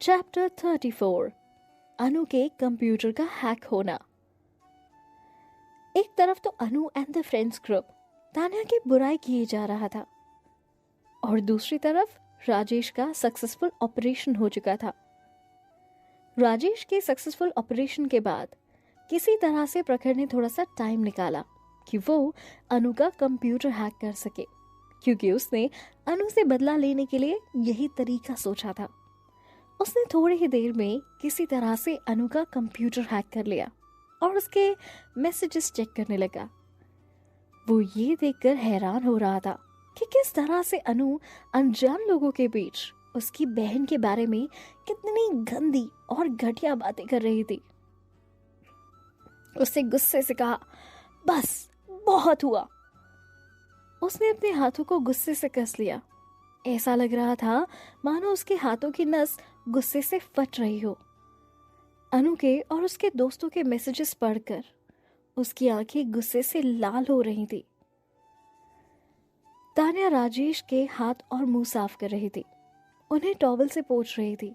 Chapter 34 अनु के computer का hack होना। एक तरफ तो Anu and the friends group Tanya की बुराई किए जा रहा था और दूसरी तरफ राजेश का सक्सेसफुल ऑपरेशन हो चुका था। राजेश के सक्सेसफुल ऑपरेशन के बाद किसी तरह से प्रखर ने थोड़ा सा टाइम निकाला कि वो अनु का कंप्यूटर हैक कर सके, क्योंकि उसने अनु से बदला लेने के लिए यही तरीका सोचा था। उसने थोड़ी ही देर में किसी तरह से अनु का कंप्यूटर हैक कर लिया और उसके मैसेजेस चेक करने लगा। वो ये देखकर हैरान हो रहा था कि किस तरह से अनु अनजान लोगों के बीच उसकी बहन के बारे में कितनी गंदी और घटिया बातें कर रही थी। उसने गुस्से से कहा, बस बहुत हुआ। उसने अपने हाथों को गुस्से से कस लिया। ऐसा लग रहा था मानो उसके हाथों की नस गुस्से से फट रही हो। अनु के और उसके दोस्तों के मैसेजेस पढ़कर उसकी आंखें गुस्से से लाल हो रही थी। तान्या राजेश के हाथ और मुंह साफ कर रही थी, उन्हें टॉवल से पोंछ रही थी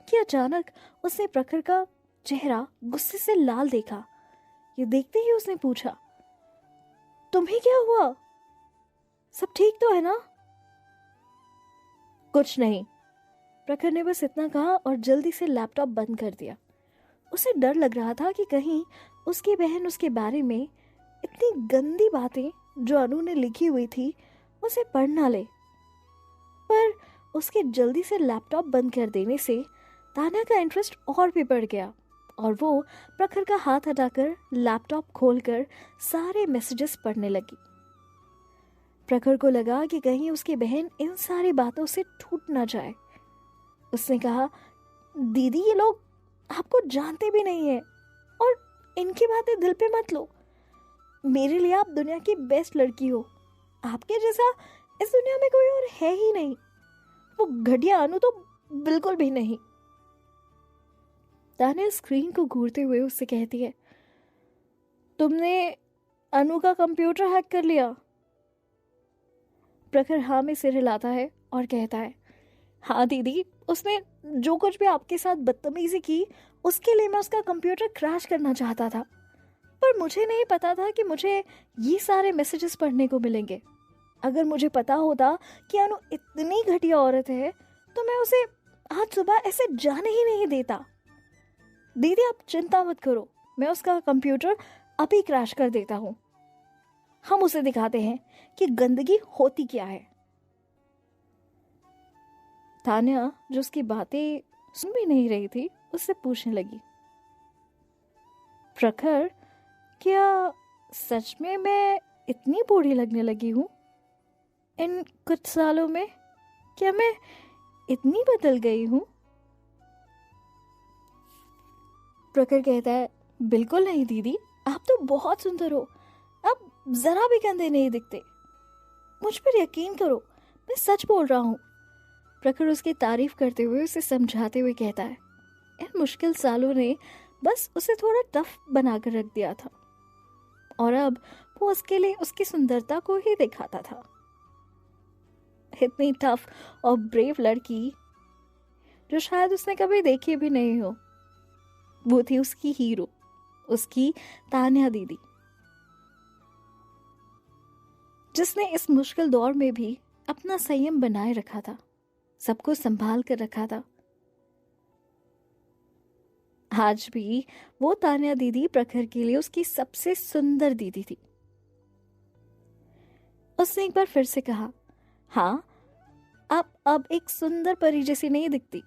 कि अचानक उसने प्रखर का चेहरा गुस्से से लाल देखा। ये देखते ही उसने पूछा, तुम्हें क्या हुआ? सब ठीक तो है ना? कुछ नहीं, प्रखर ने बस इतना कहा और जल्दी से लैपटॉप बंद कर दिया। उसे डर लग रहा था कि कहीं उसकी बहन उसके बारे में इतनी गंदी बातें जो अनु ने लिखी हुई थी उसे पढ़ ना ले। पर उसके जल्दी से लैपटॉप बंद कर देने से तान्या का इंटरेस्ट और भी बढ़ गया और वो प्रखर का हाथ हटाकर लैपटॉप खोलकर सारे मैसेजेस पढ़ने लगी। प्रखर को लगा कि कहीं उसकी बहन इन सारी बातों से टूट ना जाए। उसने कहा, दीदी ये लोग आपको जानते भी नहीं है और इनकी बातें दिल पे मत लो। मेरे लिए आप दुनिया की बेस्ट लड़की हो। आपके जैसा इस दुनिया में कोई और है ही नहीं। वो घटिया अनु तो बिल्कुल भी नहीं। तान्या स्क्रीन को घूरते हुए उससे कहती है, तुमने अनु का कंप्यूटर हैक कर लिया? प्रखर हाँ में सिर हिलाता है और कहता है, हाँ दीदी, उसने जो कुछ भी आपके साथ बदतमीजी की उसके लिए मैं उसका कंप्यूटर क्रैश करना चाहता था, पर मुझे नहीं पता था कि मुझे ये सारे मैसेजेस पढ़ने को मिलेंगे। अगर मुझे पता होता कि अनु इतनी घटिया औरत है तो मैं उसे आज सुबह ऐसे जाने ही नहीं देता। दीदी आप चिंता मत करो, मैं उसका कंप्यूटर अभी क्रैश कर देता हूँ। हम उसे दिखाते हैं कि गंदगी होती क्या है। तान्या जो उसकी बातें सुन भी नहीं रही थी उससे पूछने लगी, प्रखर क्या सच में मैं इतनी बूढ़ी लगने लगी हूँ इन कुछ सालों में? क्या मैं इतनी बदल गई हूँ? प्रखर कहता है, बिल्कुल नहीं दीदी, आप तो बहुत सुंदर हो। आप जरा भी गंदे नहीं दिखते। मुझ पर यकीन करो, मैं सच बोल रहा हूँ। प्रखर उसकी तारीफ करते हुए उसे समझाते हुए कहता है, इन मुश्किल सालों ने बस उसे थोड़ा टफ बनाकर रख दिया था और अब वो उसके लिए उसकी सुंदरता को ही दिखाता था। इतनी टफ और ब्रेव लड़की जो शायद उसने कभी देखी भी नहीं हो, वो थी उसकी हीरो, उसकी तान्या दीदी, जिसने इस मुश्किल दौर में भी अपना संयम बनाए रखा था, सबको संभाल कर रखा था। आज भी वो तान्या दीदी प्रखर के लिए उसकी सबसे सुंदर दीदी थी। उसने एक बार फिर से कहा, हाँ आप अब एक सुंदर परी जैसी नहीं दिखती,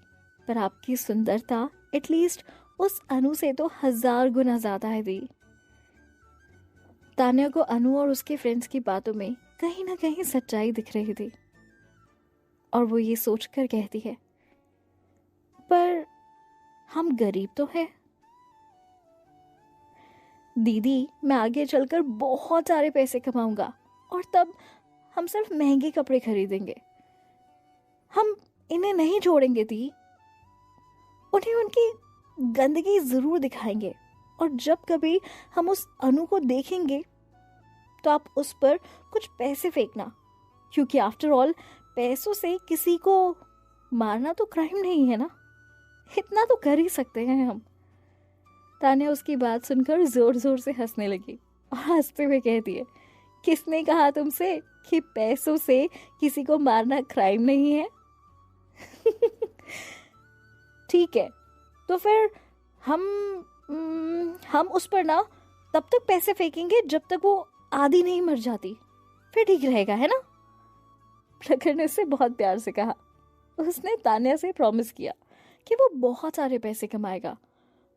पर आपकी सुंदरता एटलीस्ट उस अनु से तो 1000 गुना ज्यादा है दी। तान्या को अनु और उसके फ्रेंड्स की बातों में कहीं ना कहीं सच्चाई दिख रही थी और वो ये सोचकर कहती है, पर हम गरीब तो हैं दीदी, मैं आगे चलकर बहुत सारे पैसे कमाऊंगा और तब हम सिर्फ महंगे कपड़े खरीदेंगे। हम इन्हें नहीं छोड़ेंगे दी, उन्हें उनकी गंदगी जरूर दिखाएंगे और जब कभी हम उस अनु को देखेंगे तो आप उस पर कुछ पैसे फेंकना, क्योंकि आफ्टर ऑल पैसों से किसी को मारना तो क्राइम नहीं है ना। इतना तो कर ही सकते हैं हम। तान्या उसकी बात सुनकर जोर जोर से हंसने लगी और हंसते हुए कहती है, किसने कहा तुमसे कि पैसों से किसी को मारना क्राइम नहीं है? ठीक है, तो फिर हम उस पर ना तब तक पैसे फेंकेंगे जब तक वो आधी नहीं मर जाती, फिर ठीक रहेगा, है ना? प्रखर ने उससे बहुत प्यार से कहा। उसने तान्या से प्रॉमिस किया कि वो बहुत सारे पैसे कमाएगा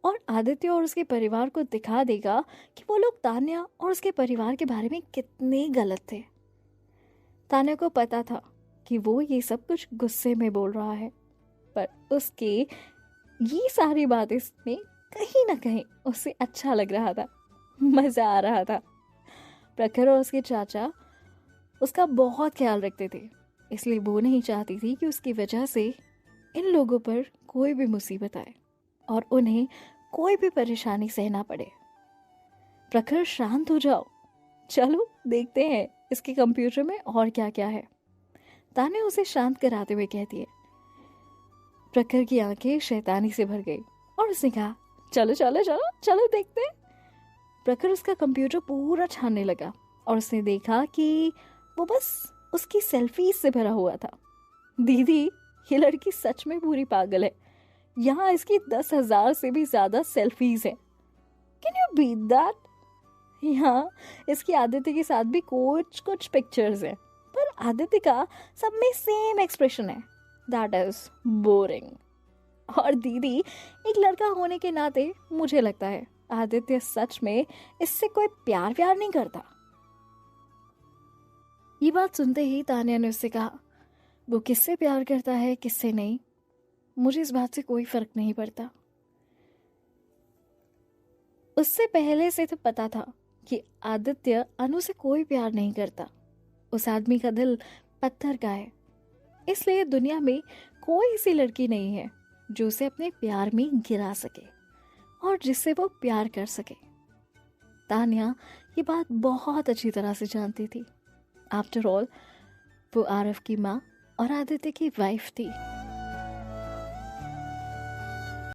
और आदित्य और उसके परिवार को दिखा देगा कि वो लोग तान्या और उसके परिवार के बारे में कितने गलत थे। तान्या को पता था कि वो ये सब कुछ गुस्से में बोल रहा है, पर उसके ये सारी बातें में कहीं ना कहीं उसे अच्छा लग रहा था, मजा आ रहा था। प्रखर और उसके चाचा उसका बहुत ख्याल रखते थे, इसलिए वो नहीं चाहती थी कि उसकी वजह से इन लोगों पर कोई भी मुसीबत आए और उन्हें कोई भी परेशानी सहना पड़े। प्रखर शांत हो जाओ, चलो देखते हैं इसके कंप्यूटर में और क्या क्या है, तान्या उसे शांत कराते हुए कहती है। प्रखर की आंखें शैतानी से भर गई और उसने कहा, चलो चलो चलो चलो देखते हैं। प्रखर उसका कंप्यूटर पूरा छानने लगा और उसने देखा कि वो बस उसकी सेल्फीज से भरा हुआ था। दीदी, ये लड़की सच में पूरी पागल है, यहाँ इसकी 10,000 से भी ज्यादा सेल्फीज है। Can you beat that? यहाँ इसकी आदित्य के साथ भी कुछ कुछ पिक्चर्स हैं, पर आदित्य का सब में सेम एक्सप्रेशन है, दैट इज बोरिंग। और दीदी, एक लड़का होने के नाते मुझे लगता है आदित्य सच में इससे कोई प्यार व्यार नहीं करता। ये बात सुनते ही तान्या ने उससे कहा, वो किससे प्यार करता है किससे नहीं, मुझे इस बात से कोई फर्क नहीं पड़ता। उससे पहले से तो पता था कि आदित्य अनु से कोई प्यार नहीं करता। उस आदमी का दिल पत्थर का है, इसलिए दुनिया में कोई ऐसी लड़की नहीं है जो उसे अपने प्यार में गिरा सके और जिससे वो प्यार कर सके। तान्या ये बात बहुत अच्छी तरह से जानती थी। आफ्टर ऑल वो आरव की माँ और आदित्य की वाइफ थी।